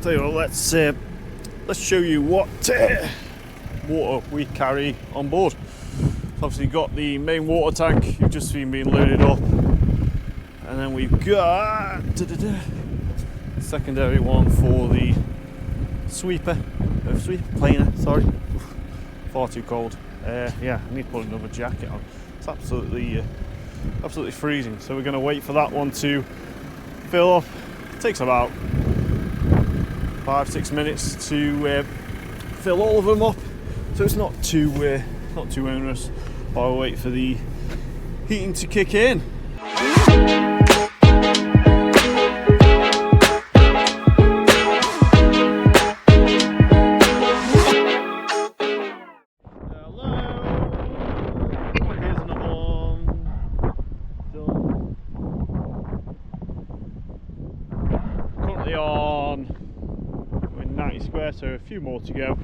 Tell you what, let's show you what water we carry on board. So obviously got the main water tank you've just seen being loaded up, and then we've got secondary one for the planer, sorry. Far too cold. Yeah, I need to put another jacket on. It's absolutely freezing. So we're going to wait for that one to fill up. It takes about 5-6 minutes to fill all of them up, so it's not too onerous. I'll wait for the heating to kick in. So a few more to go.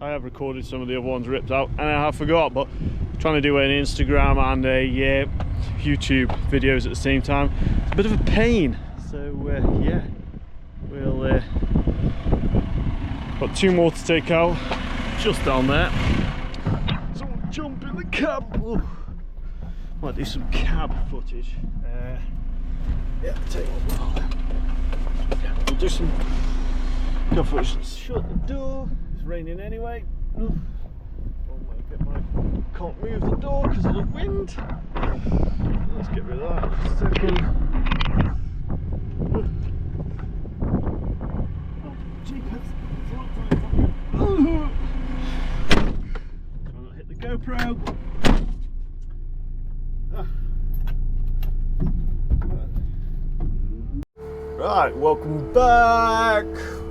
I have recorded some of the other ones ripped out, and I have forgot, but I'm trying to do an Instagram and a YouTube videos at the same time. It's a bit of a pain, so yeah, we'll got 2 more to take out just down there. So we'll jump in the cab. Ooh. Might do some cab footage. Yeah, tell you what, we'll do some. Go for it. Shut the door. It's raining anyway. Can't move the door because of the wind. Let's get rid of that for a second. Try not to hit the GoPro. Right, welcome back.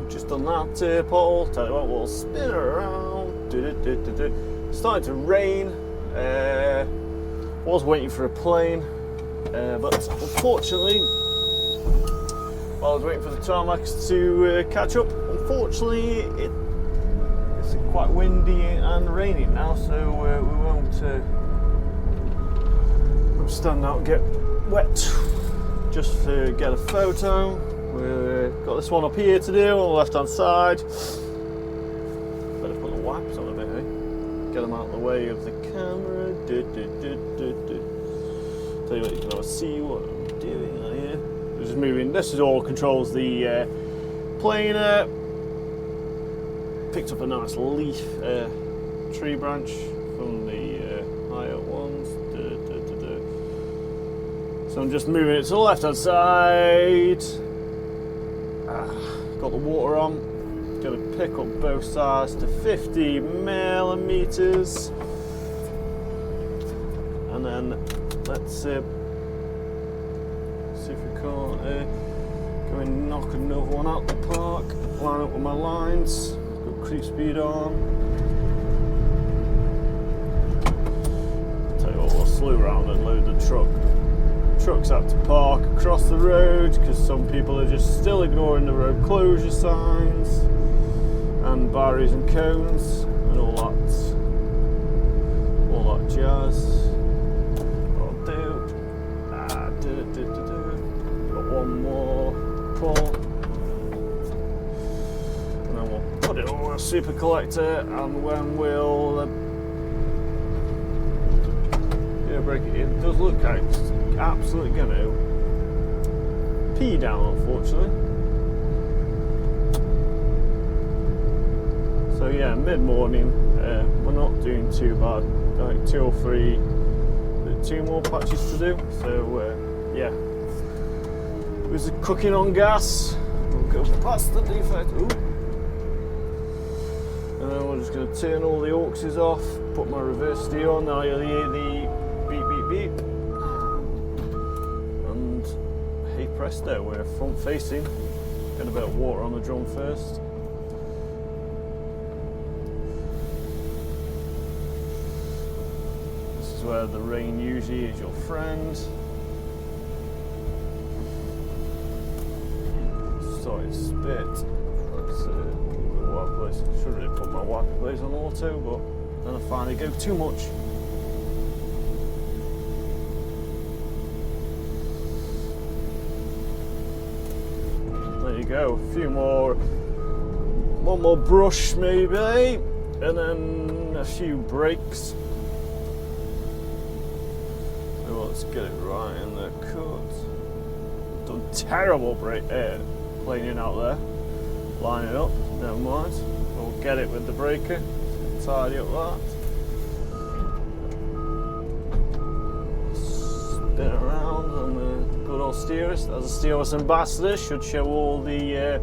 Just on that pothole, tell you what, we'll spin around. It's starting to rain. Was waiting for a plane, but unfortunately, while I was waiting for the tarmacs to catch up, unfortunately it's quite windy and raining now, so we won't stand out and get wet. Just to get a photo. We've got this one up here to do on the left hand side. Better put the wipes on a bit, eh? Get them out of the way of the camera. Tell you what, you can have a see what I'm doing out here. We're just moving. This is all controls the planer. Picked up a nice leaf tree branch from the higher ones. So I'm just moving it to the left hand side. Got the water on. Going to pick up both sides to 50 millimeters, and then let's see if we can't go and knock another one out the park. Line up with my lines. Got creep speed on. Tell you what, we'll slew around and load the truck. Trucks have to park across the road because some people are just still ignoring the road closure signs and barriers and cones and all that jazz. What I'll do, got one more pull, and then we'll put it on a super collector, and when we'll break it in. It does look like it's absolutely going to pee down, unfortunately. So yeah, mid-morning, we're not doing too bad. Like 2 or 3, 2 more patches to do. So yeah, there's the cooking on gas. We'll go past the defect. Ooh. And then we're just going to turn all the auxes off, put my reverse steer on. Now you'll hear the beep. And hey presto, we're front facing. Get a bit of water on the drum first. This is where the rain usually is your friend. Starting to spit. Let's wiper blades. Should really put my wiper blades on auto, but then I find they go too much. There you go, a few more one more brush maybe, and then a few brakes. So let's get it right in the cut. Done terrible planing out there. Line it up, never mind. We'll get it with the breaker. Tidy up that. Spin it around on the good old steerers. As a steerless ambassador, should show all the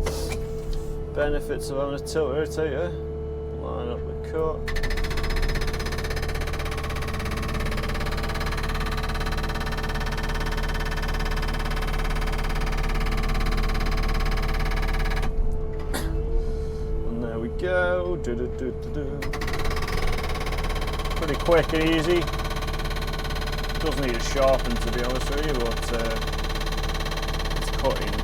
benefits of having a tilt rotator. Line up the cut. And there we go. Pretty quick and easy. Doesn't need a sharpen, to be honest with you, but it's cutting.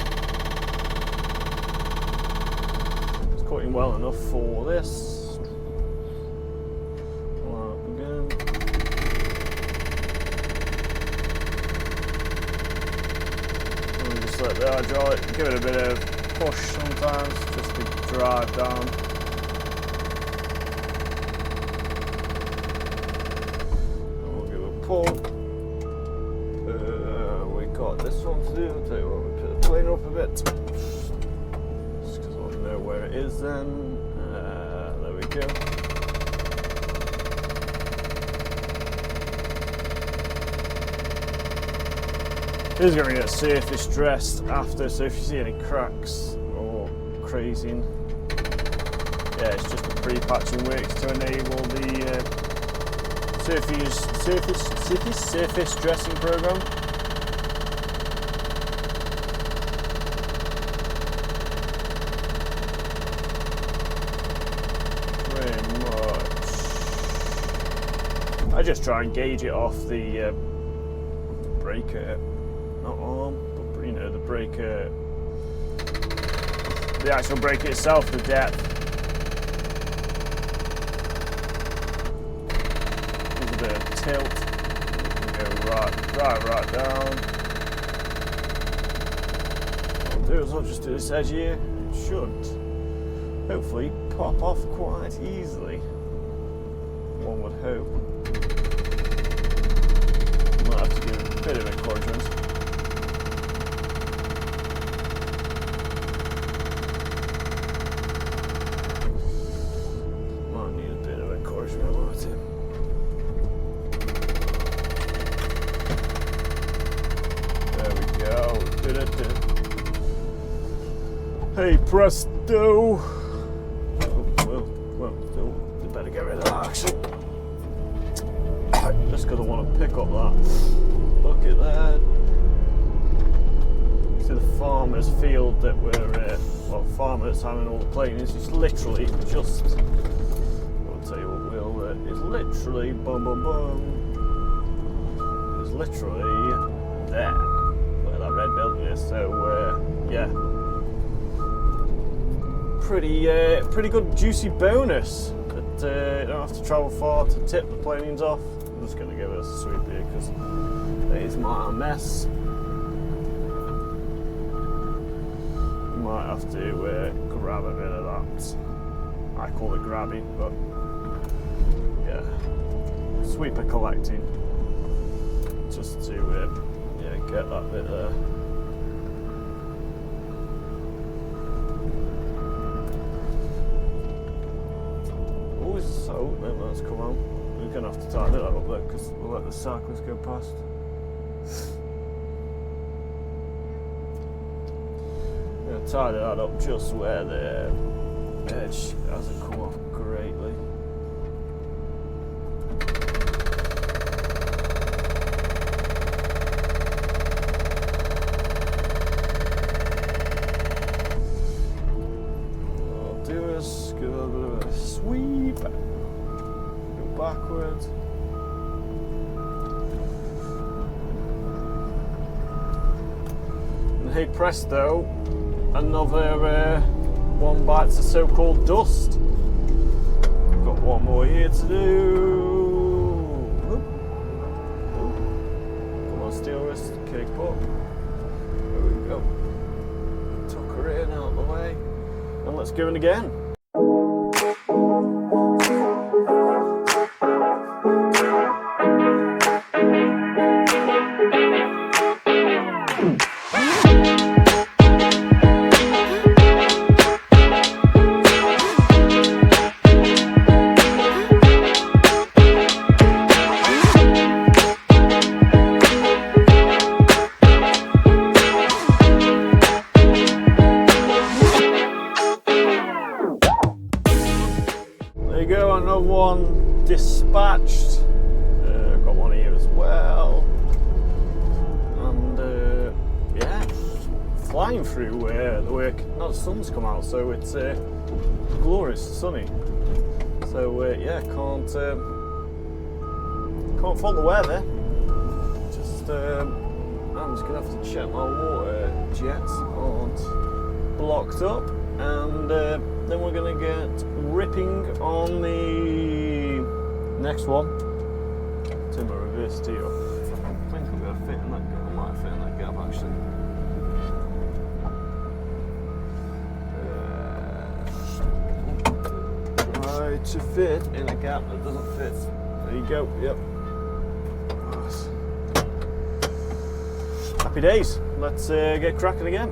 It's cutting well enough for this. Line up again. And we just let the hydraulic give it a bit of push sometimes, just to drive down. And we'll give it a pull. This one to do. I'll tell you what, we put the plane up a bit. Just because I want to know where it is then. There we go. This is going to get surface dressed after, so if you see any cracks or crazing, yeah, it's just the pre-patching works to enable the surface dressing program. I just try and gauge it off the breaker, not arm, but you know, the breaker, the actual breaker itself, the depth. There's a bit of tilt. You can go right down. What I'll do is I'll just do this edge here. It should hopefully pop off quite easily. One would hope. Might have to give it a bit of encouragement. Might need a bit of encouragement, won't it? There we go. Did it. Hey presto! Well, you better get rid of that actually. Just because I want to pick up that bucket there. See the farmer's field that we're, well, farmer that's having all the planings, it's literally just, I'll tell you what we'll, it's literally, it's literally there, where that red building is, so yeah. Pretty good juicy bonus that you don't have to travel far to tip the planings off. I'm just going to give it a sweep here because it is my mess. Might have to grab a bit of that. I call it grabbing, but yeah, sweeper collecting, just to yeah, get that bit there. So, then let's come on. We're going to have to tighten that up there because we'll let the cyclists go past. I'm going to tighten that up just where the edge hasn't come off greatly. What I'll do is give it a bit of a sweep. Backwards. And hey presto, another one bites the so-called dust. Got one more here to do. Come on, steel wrist, kick up. There we go. Tuck her in out of the way. And let's go in again. you go, another one dispatched. Got one here as well. And yeah, flying through the work. Now the sun's come out, so it's glorious, sunny. So yeah, can't fault the weather. Just I'm just gonna have to check my water jets aren't blocked up, and then we're gonna get ripping on the next one. Turn my reverse tee off. I think I'm gonna fit in that gap. I might fit in that gap actually. Try to fit in a gap that doesn't fit. There you go. Yep. Nice. Happy days. Let's get cracking again.